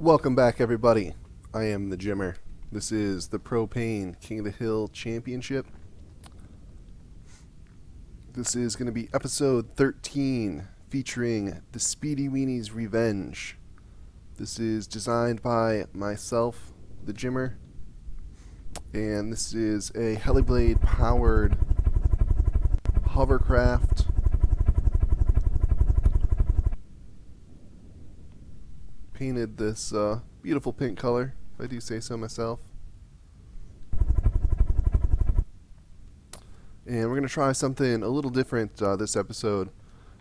Welcome back, everybody. I am the Jimmer. This is the Propane King of the Hill Championship. This is going to be episode 13, featuring the Speedy Weenie's Revenge. This is designed by myself, the Jimmer, and this is a heliblade powered hovercraft. Painted this beautiful pink color, if I do say so myself. And we're going to try something a little different this episode.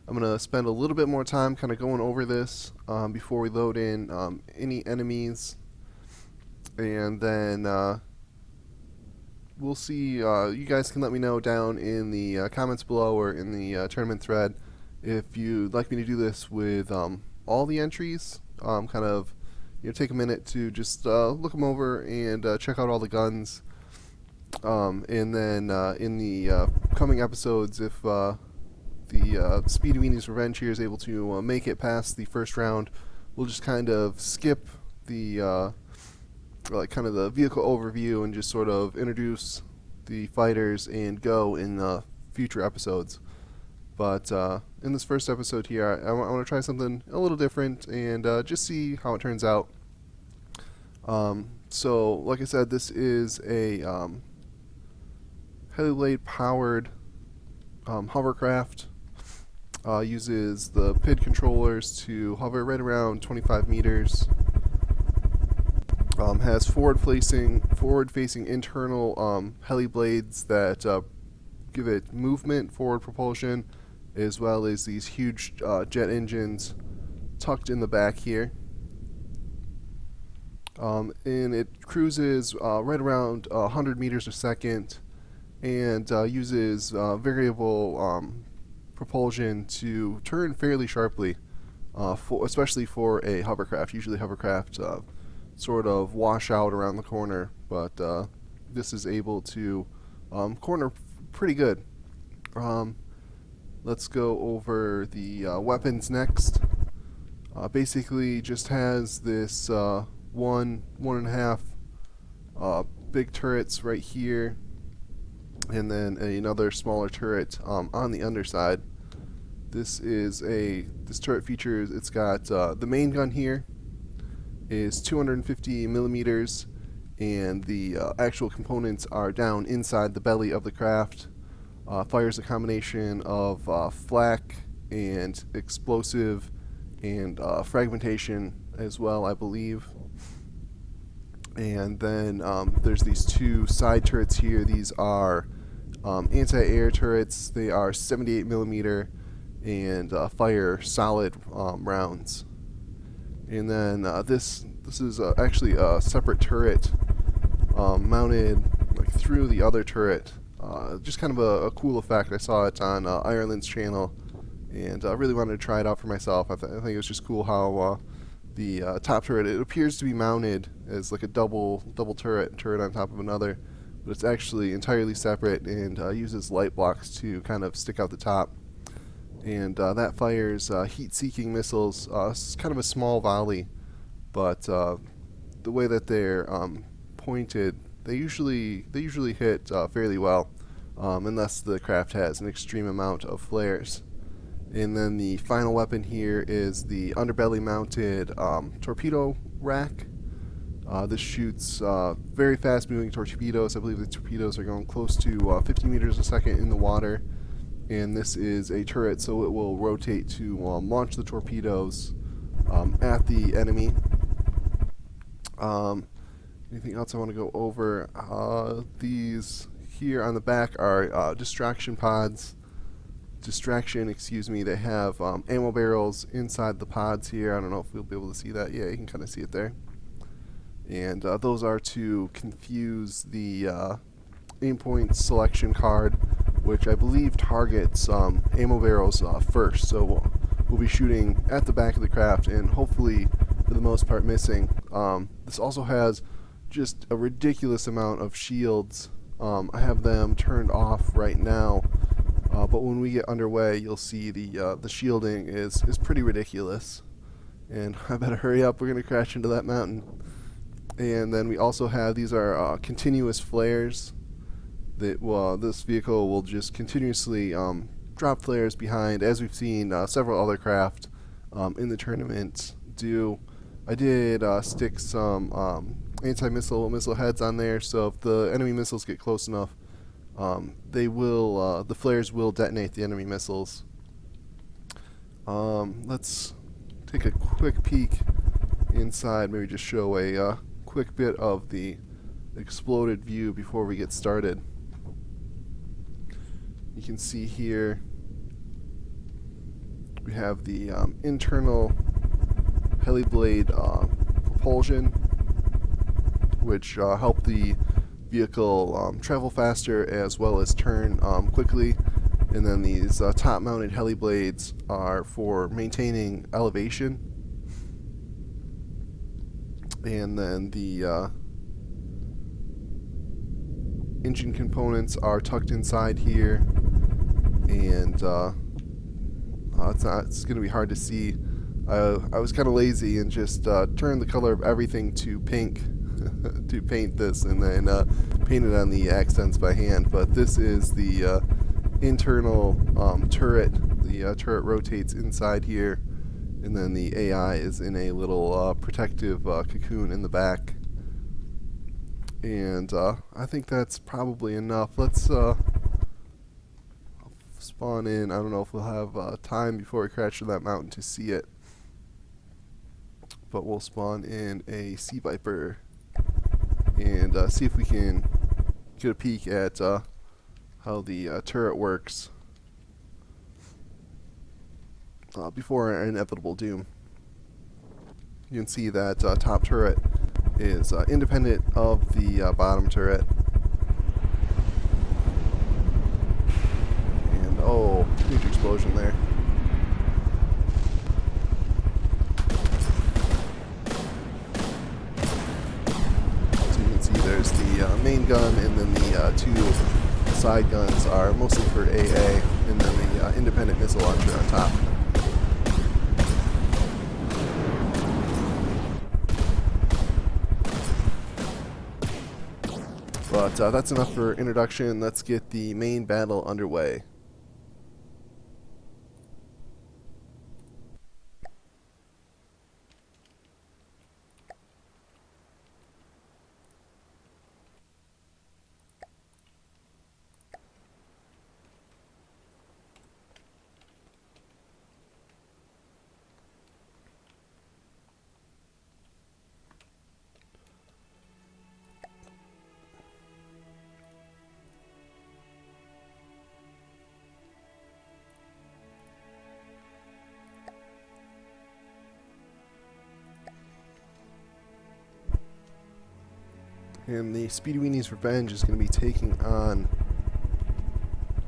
I'm going to spend a little bit more time kind of going over this before we load in any enemies. And then we'll see. You guys can let me know down in the comments below or in the tournament thread if you'd like me to do this with all the entries. Kind of, take a minute to just look them over and check out all the guns. And then in the coming episodes, if the Speedy Weenie's Revenge here is able to make it past the first round, we'll just kind of skip the kind of the vehicle overview and just sort of introduce the fighters and go in future episodes. But in this first episode here, I want to try something a little different and just see how it turns out. So, like I said, this is a heliblade powered hovercraft. Uses the PID controllers to hover right around 25 meters. Has forward-facing internal heliblades that give it movement, forward propulsion, as well as these huge jet engines tucked in the back here. And it cruises right around 100 meters a second and uses variable propulsion to turn fairly sharply, especially for a hovercraft. Usually hovercraft sort of wash out around the corner, but this is able to corner pretty good. Let's go over the weapons next. Basically just has this one and a half big turrets right here, and then another smaller turret on the underside. This turret features, it's got the main gun here is 250 millimeters, and the actual components are down inside the belly of the craft. Fires a combination of flak and explosive and fragmentation as well, I believe. And then there's these two side turrets here. These are anti-air turrets. They are 78 millimeter and fire solid rounds. And then this is actually a separate turret mounted like through the other turret. Just kind of a cool effect. I saw it on Ireland's channel, and I really wanted to try it out for myself. I think it was just cool how the top turret, it appears to be mounted as like a double turret on top of another, but it's actually entirely separate and uses light blocks to kind of stick out the top. And that fires heat-seeking missiles. It's kind of a small volley, but the way that they're pointed, they usually hit fairly well, unless the craft has an extreme amount of flares. And then the final weapon here is the Underbelly mounted torpedo rack. This shoots very fast moving torpedoes. I believe the torpedoes are going close to 50 meters a second in the water. And this is a turret, so it will rotate to launch the torpedoes at the enemy. Anything else I want to go over? These here on the back are distraction pods. They have ammo barrels inside the pods here. I don't know if we'll be able to see that. Yeah, you can kind of see it there. And those are to confuse the aim point selection card, which I believe targets ammo barrels first. So we'll be shooting at the back of the craft and hopefully, for the most part, missing. This also has just a ridiculous amount of shields. I have them turned off right now, but when we get underway, you'll see the shielding is pretty ridiculous. And I better hurry up, we're going to crash into that mountain. And then we also have, these are continuous flares that this vehicle will just continuously drop flares behind, as we've seen several other craft in the tournament do. I did stick some anti-missile heads on there, so if the enemy missiles get close enough, the flares will detonate the enemy missiles. Let's take a quick peek inside, maybe just show a quick bit of the exploded view before we get started. You can see here we have the internal heliblade propulsion, which help the vehicle travel faster as well as turn quickly. And then these top-mounted heliblades are for maintaining elevation. And then the engine components are tucked inside here, and it's going to be hard to see. I was kind of lazy and just turned the color of everything to pink to paint this, and then painted on the accents by hand. But this is the internal turret. The turret rotates inside here, and then the AI is in a little protective cocoon in the back. And I think that's probably enough. Let's spawn in. I don't know if we'll have time before we crash to that mountain to see it, but we'll spawn in a Sea Viper and see if we can get a peek at how the turret works before our inevitable doom. You can see that top turret is independent of the bottom turret. And oh, huge explosion there. So you can see there's the main gun, and then the two side guns are mostly for AA, and then the independent missile launcher on top. But that's enough for introduction. Let's get the main battle underway. And the Speedy Weenie's Revenge is going to be taking on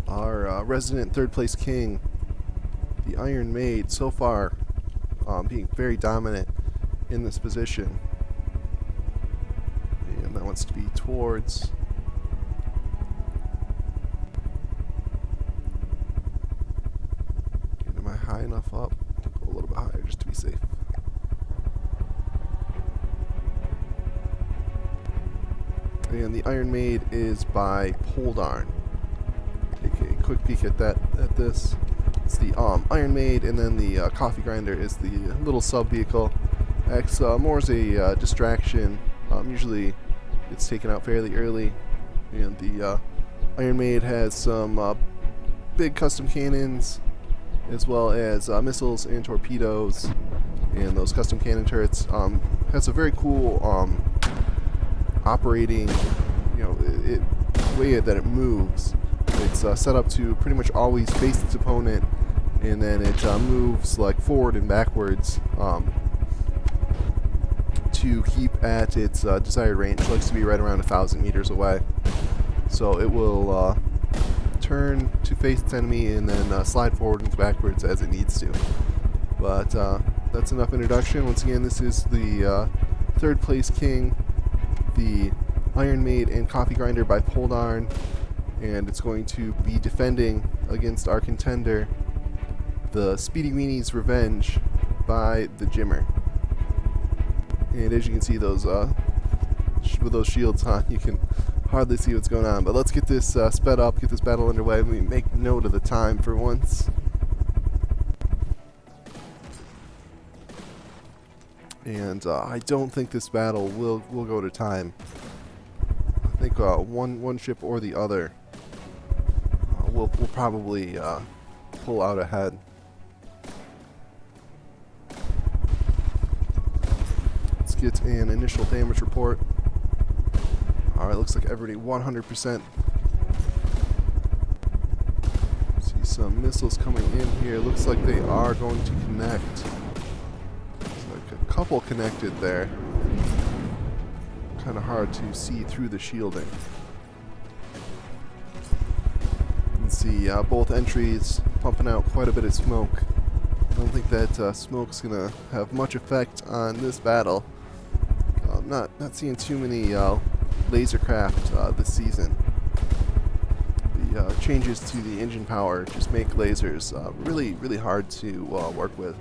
our resident third place king, the Iron Maid, so far being very dominant in this position. And that wants to be towards am I high enough up? Go a little bit higher just to be safe. And the Iron Maid is by Poldarn. Take a quick peek at this. It's the Iron Maid, and then the coffee grinder is the little sub vehicle. Acts more as a distraction. Usually it's taken out fairly early. And the Iron Maid has some big custom cannons, as well as missiles and torpedoes. And those custom cannon turrets has a very cool operating, way that it moves. It's set up to pretty much always face its opponent, and then it moves like forward and backwards to keep at its desired range. It likes to be right around 1,000 meters away. So it will turn to face its enemy and then slide forward and backwards as it needs to. But that's enough introduction. Once again, this is the third place king, the Iron Maid and Coffee Grinder by Poldarn, and it's going to be defending against our contender, the Speedy Weenie's Revenge by the Jimmer. And as you can see, those with those shields on, you can hardly see what's going on. But let's get this sped up, get this battle underway. Let me make note of the time for once. And I don't think this battle will go to time. I think one ship or the other will probably pull out ahead. Let's get an initial damage report. Alright, looks like everybody 100%. See some missiles coming in here. Looks like they are going to connect. A couple connected there. Kind of hard to see through the shielding. You can see both entries pumping out quite a bit of smoke. I don't think that smoke's gonna have much effect on this battle. Not seeing too many laser craft this season. The changes to the engine power just make lasers really hard to work with.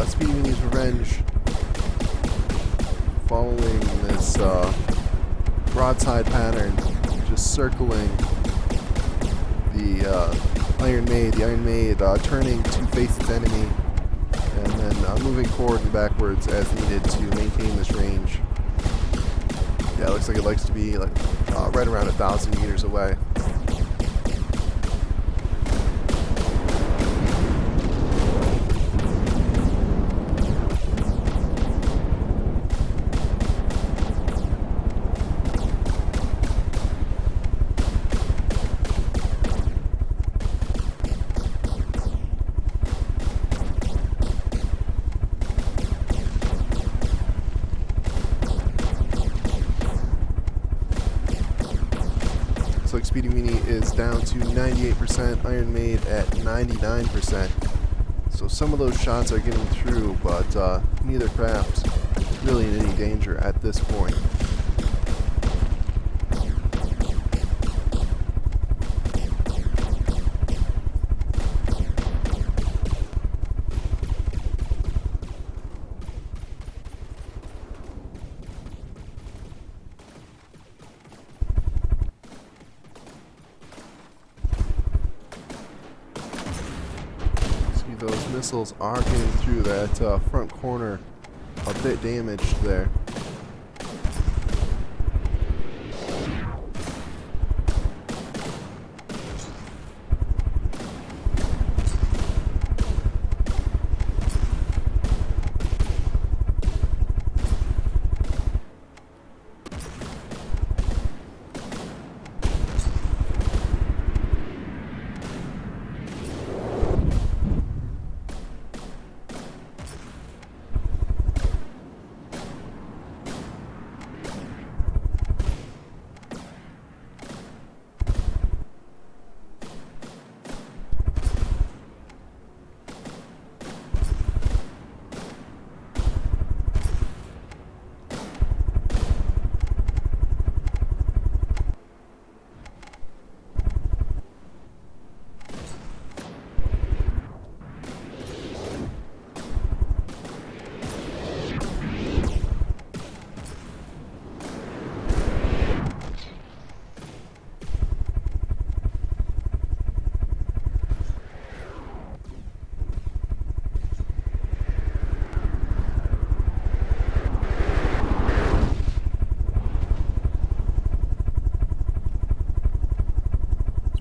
Speedy Mini's Revenge following this broadside pattern, just circling the Iron Maid. The Iron Maid turning to face its enemy and then moving forward and backwards as needed to maintain this range. Yeah, it looks like it likes to be like right around 1,000 meters away. Like Speedy Mini is down to 98%, Iron Maid at 99%. So some of those shots are getting through, but neither craft is really in any danger at this point. Those missiles are getting through that front corner a bit damaged there.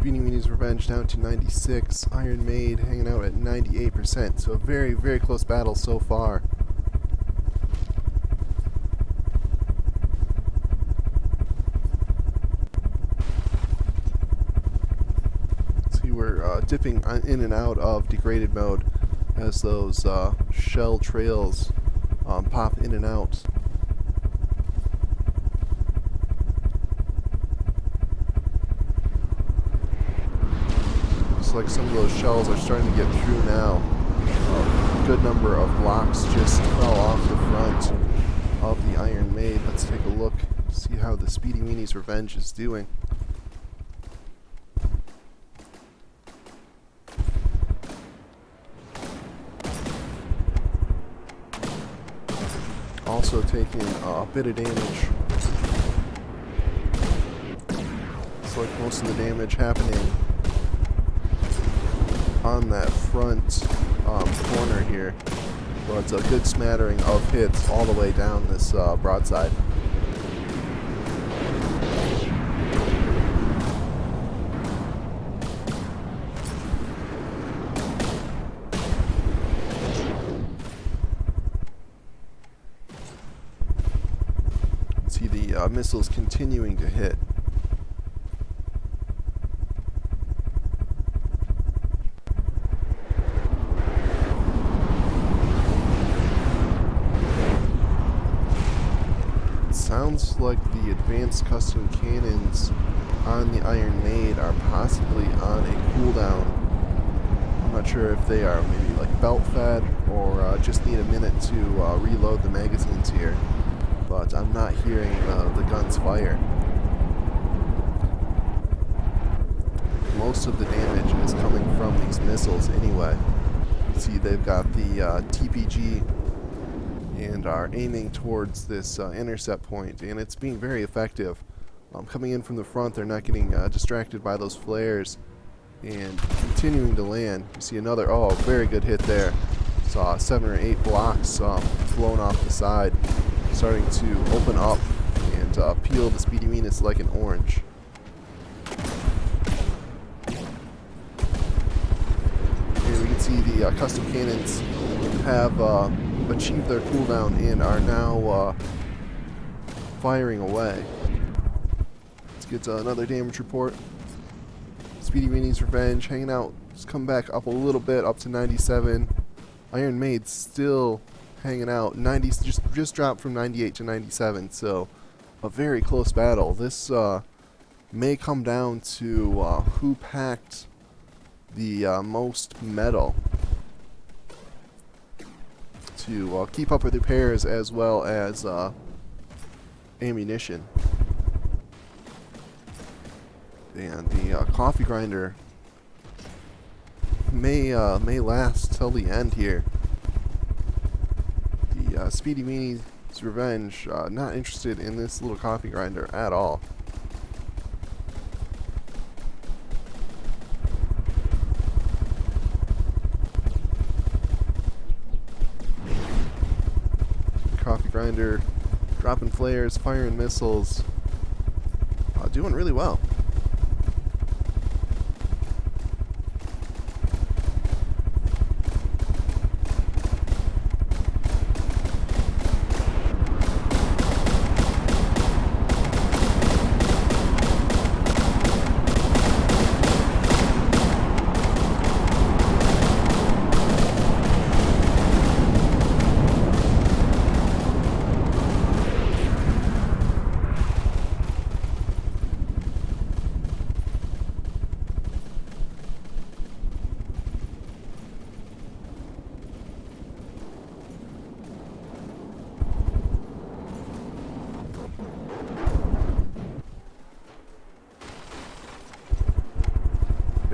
Speedy Mini's Revenge down to 96. Iron Maid hanging out at 98%. So a very close battle so far. See, we're dipping in and out of degraded mode as those shell trails pop in and out. like some of those shells are starting to get through now. A good number of blocks just fell off the front of the Iron Maid. Let's take a look, see how the Speedy Weenie's Revenge is doing. Also taking a bit of damage. Looks like most of the damage happening on that front corner here. But it's a good smattering of hits all the way down this broadside. See the missiles continuing to hit. Sounds like the advanced custom cannons on the Iron Maid are possibly on a cooldown. I'm not sure if they are maybe like belt fed or just need a minute to reload the magazines here, but I'm not hearing the guns fire. Most of the damage is coming from these missiles anyway. You see they've got the TPG and are aiming towards this intercept point, and it's being very effective. Coming in from the front, they're not getting distracted by those flares, and continuing to land. You see another, very good hit there. Saw 7 or 8 blocks blown off the side, starting to open up and peel the Speedy Venus like an orange. Here we can see the custom cannons have achieved their cooldown and are now firing away. Let's get another damage report. Speedy Weenie's Revenge hanging out. Just come back up a little bit, up to 97. Iron Maid still hanging out. 90, just dropped from 98 to 97. So a very close battle. This may come down to who packed the most metal to keep up with repairs as well as ammunition. And the coffee grinder may last till the end here. The Speedy Weenie's Revenge not interested in this little coffee grinder at all. Coffee grinder dropping flares, firing missiles, doing really well.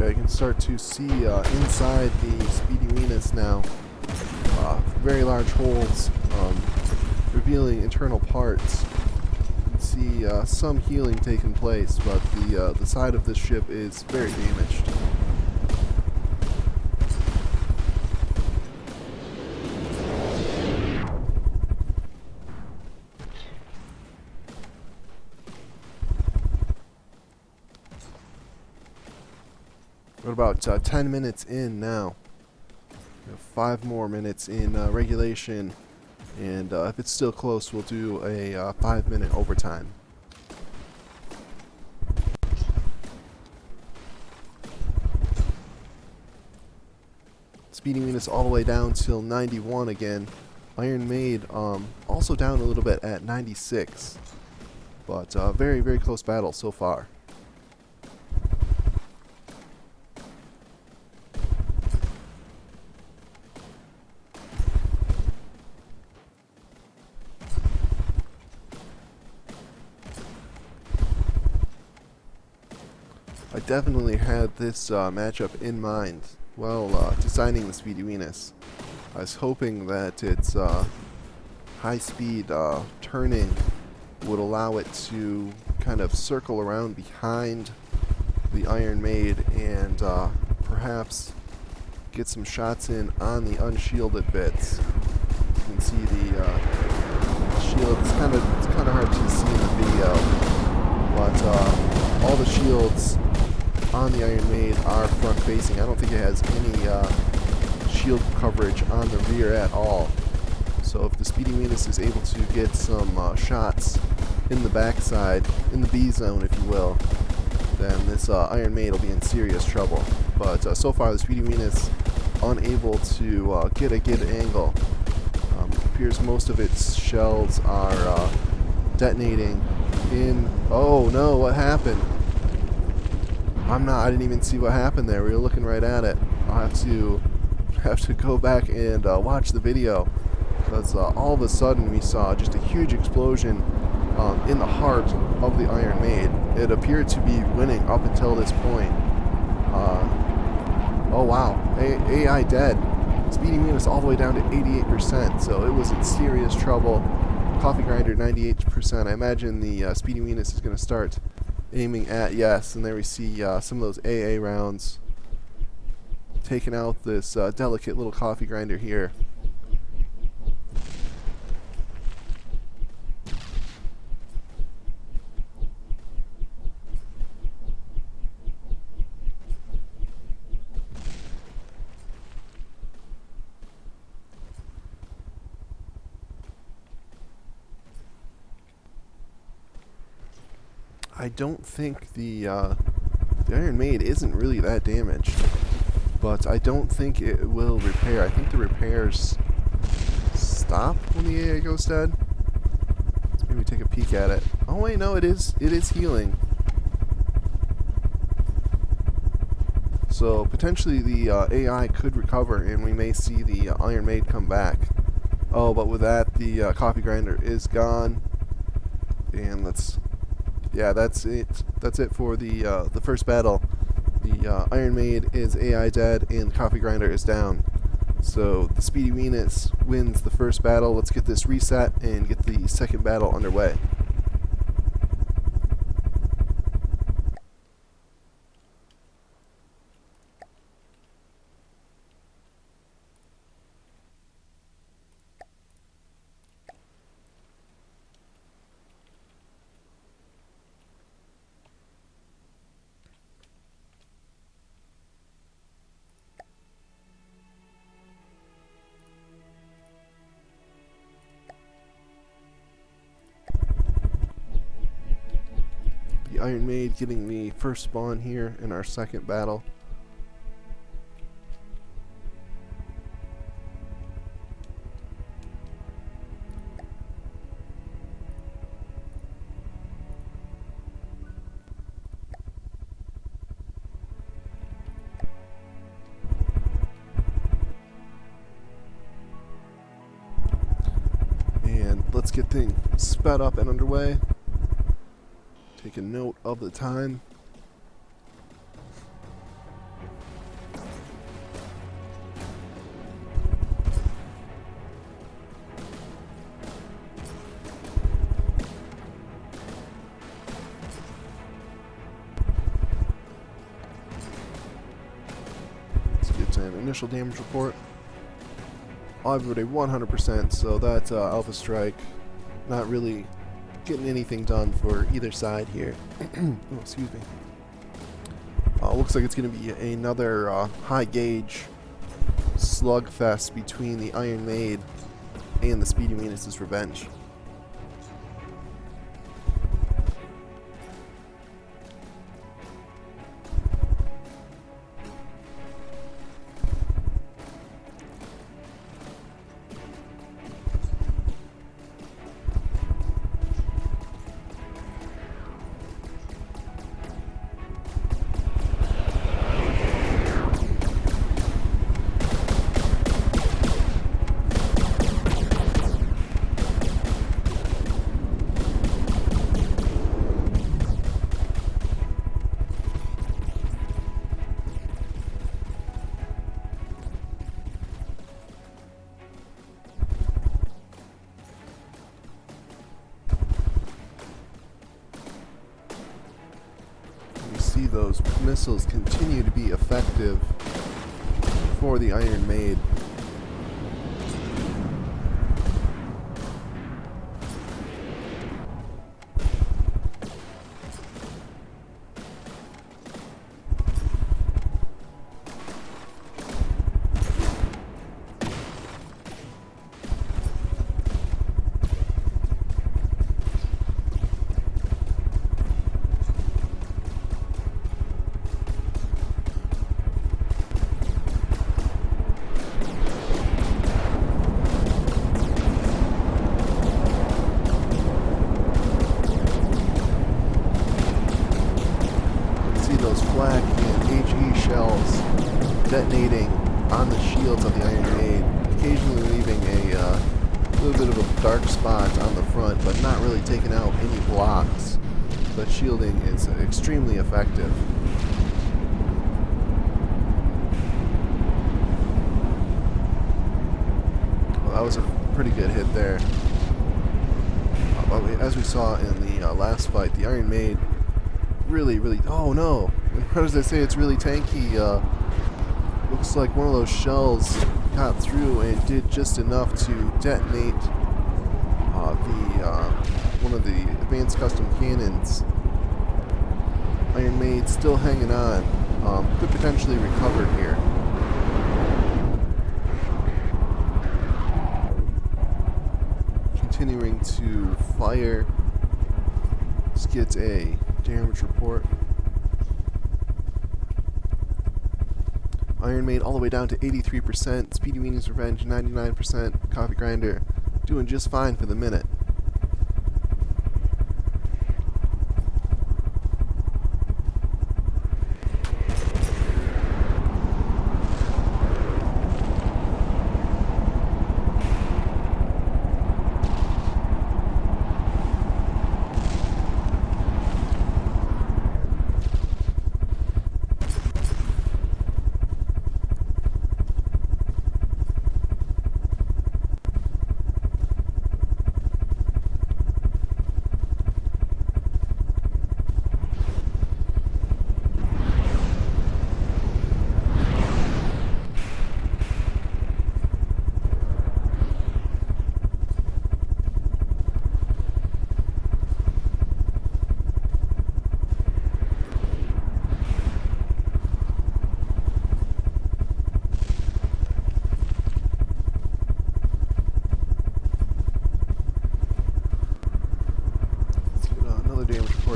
You can start to see inside the Speedy Venus now very large holes revealing internal parts. You can see some healing taking place, but the side of this ship is very damaged. We're about 10 minutes in now. We have 5 more minutes in regulation, and if it's still close, we'll do a 5-minute overtime. Speedy Venus all the way down till 91 again. Iron Maid also down a little bit at 96, but very, very close battle so far. I definitely had this matchup in mind while designing the Speedy Venus. I was hoping that its high-speed turning would allow it to kind of circle around behind the Iron Maid and perhaps get some shots in on the unshielded bits. You can see the shield. It's kind of hard to see in the video, but all the shields on the Iron Maid are front facing. I don't think it has any shield coverage on the rear at all. So if the Speedy Venus is able to get some shots in the backside, in the B zone if you will, then this Iron Maid will be in serious trouble. But so far the Speedy Venus unable to get a good angle. It appears most of its shells are detonating in... Oh no, what happened? I didn't even see what happened there. We were looking right at it. I'll have to go back and watch the video, because all of a sudden we saw just a huge explosion in the heart of the Iron Maid. It appeared to be winning up until this point. Oh wow, AI dead. Speedy Venus all the way down to 88%, so it was in serious trouble. Coffee Grinder 98%. I imagine the Speedy Venus is going to start aiming at yes, and there we see some of those AA rounds taking out this delicate little Coffee Grinder here. I don't think the Iron Maid isn't really that damaged, but I don't think it will repair. I think the repairs stop when the AA goes dead. Let's maybe take a peek at it. Oh wait, no, it is healing. So potentially the AI could recover, and we may see the Iron Maid come back. Oh, but with that, the Coffee Grinder is gone, and yeah, that's it. That's it for the first battle. The Iron Maid is AI dead, and the Coffee Grinder is down. So the Speedy Venus wins the first battle. Let's get this reset and get the second battle underway. Iron Maid getting the first spawn here in our second battle. And let's get things sped up and underway. Take a note of the time. Let's get an initial damage report. Everybody 100%, so that's Alpha Strike. Not really getting anything done for either side here. Oh, excuse me. Looks like it's going to be another high gauge slugfest between the Iron Maid and the Speedy Venus's Revenge. see those missiles continue to be effective for the Iron Maid. Flak and HE shells detonating on the shields of the Iron Maid, occasionally leaving a little bit of a dark spot on the front, but not really taking out any blocks. But shielding is extremely effective. Well, that was a pretty good hit there. As we saw in the last fight, the Iron Maid really, oh no! What does they say? It's really tanky. Looks like one of those shells got through and did just enough to detonate one of the advanced custom cannons. Iron Maid still hanging on. Could potentially recover here. Continuing to fire. Let's get a damage report. Iron Maid all the way down to 83%. Speedy Meaning's Revenge 99%. Coffee Grinder doing just fine for the minute.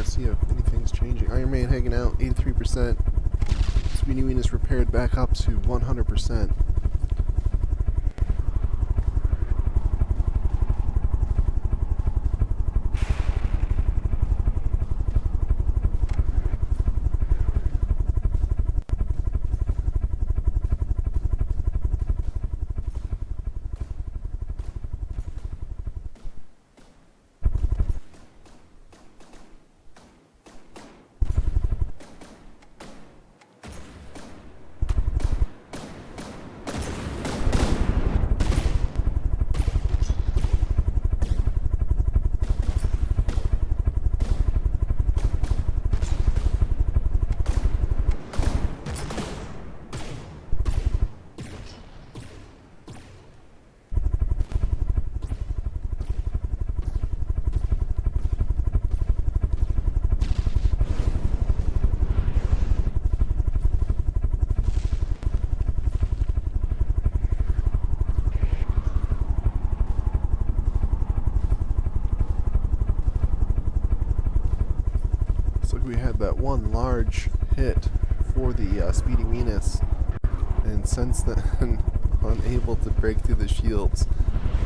See if anything's changing. Iron Man hanging out, 83%. Speedy Venus repaired back up to 100%. We had that one large hit for the Speedy Venus, and since then unable to break through the shields.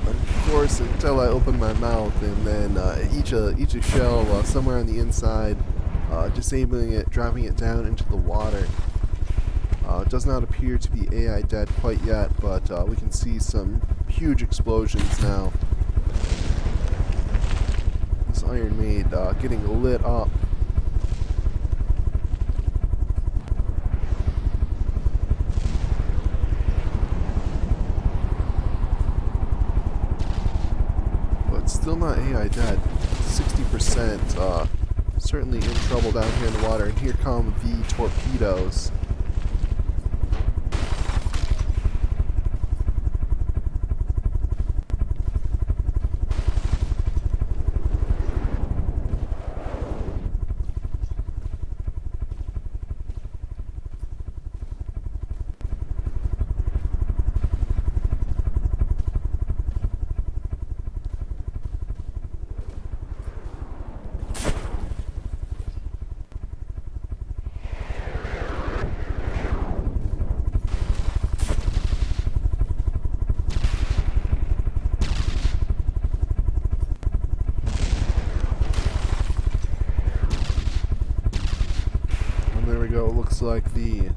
Of course, until I opened my mouth, and then each a shell somewhere on the inside, disabling it, dropping it down into the water. It does not appear to be AI dead quite yet, but we can see some huge explosions now. This Iron Maid getting lit up. Still not AI dead. 60% certainly in trouble down here in the water. And here come the torpedoes. There we go. It looks like the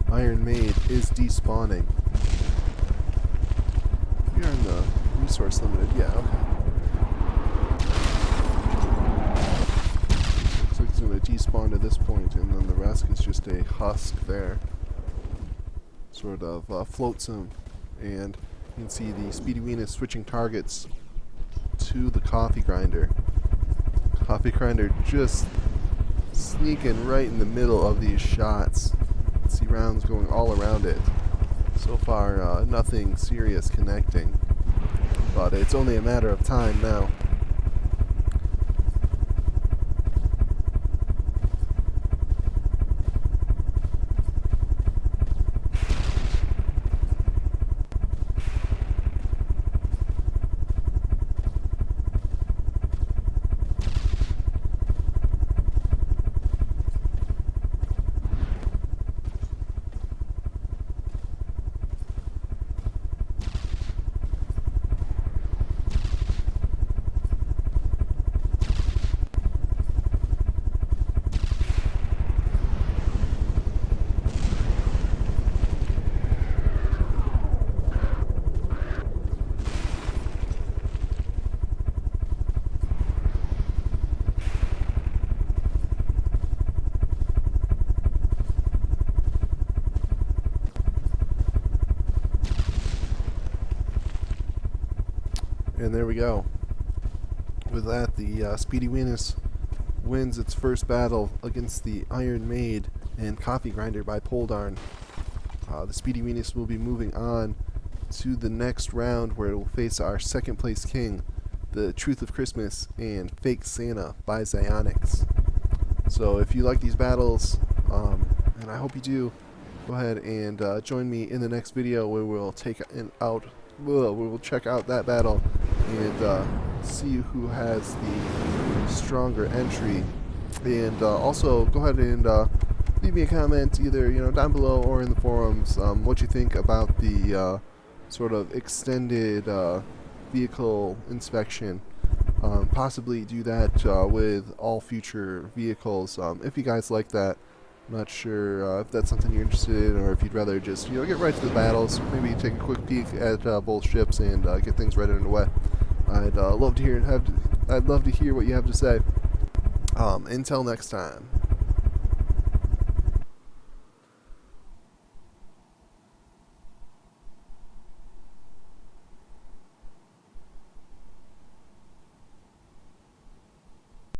Iron Maid is despawning. We are in the resource limited. Yeah, okay. Looks like it's going to despawn to this point, and then the rest is just a husk there. Sort of floats him, and you can see the Speedy Venus switching targets to the coffee grinder. Coffee grinder just sneaking right in the middle of these shots. See rounds going all around it. So far, nothing serious connecting, but it's only a matter of time now. And there we go. With that, the Speedy Venus wins its first battle against the Iron Maid and Coffee Grinder by Poldarn. The Speedy Venus will be moving on to the next round, where it will face our second place king, the Truth of Christmas and Fake Santa by Xionyx. So if you like these battles, and I hope you do, go ahead and join me in the next video where we'll check out that battle and see who has the stronger entry. And also go ahead and leave me a comment, either down below or in the forums, what you think about the sort of extended vehicle inspection. Possibly do that with all future vehicles, if you guys like that. I'm not sure if that's something you're interested in, or if you'd rather just get right to the battles. Maybe take a quick peek at both ships and get things right underway. I'd love to hear what you have to say. Until next time.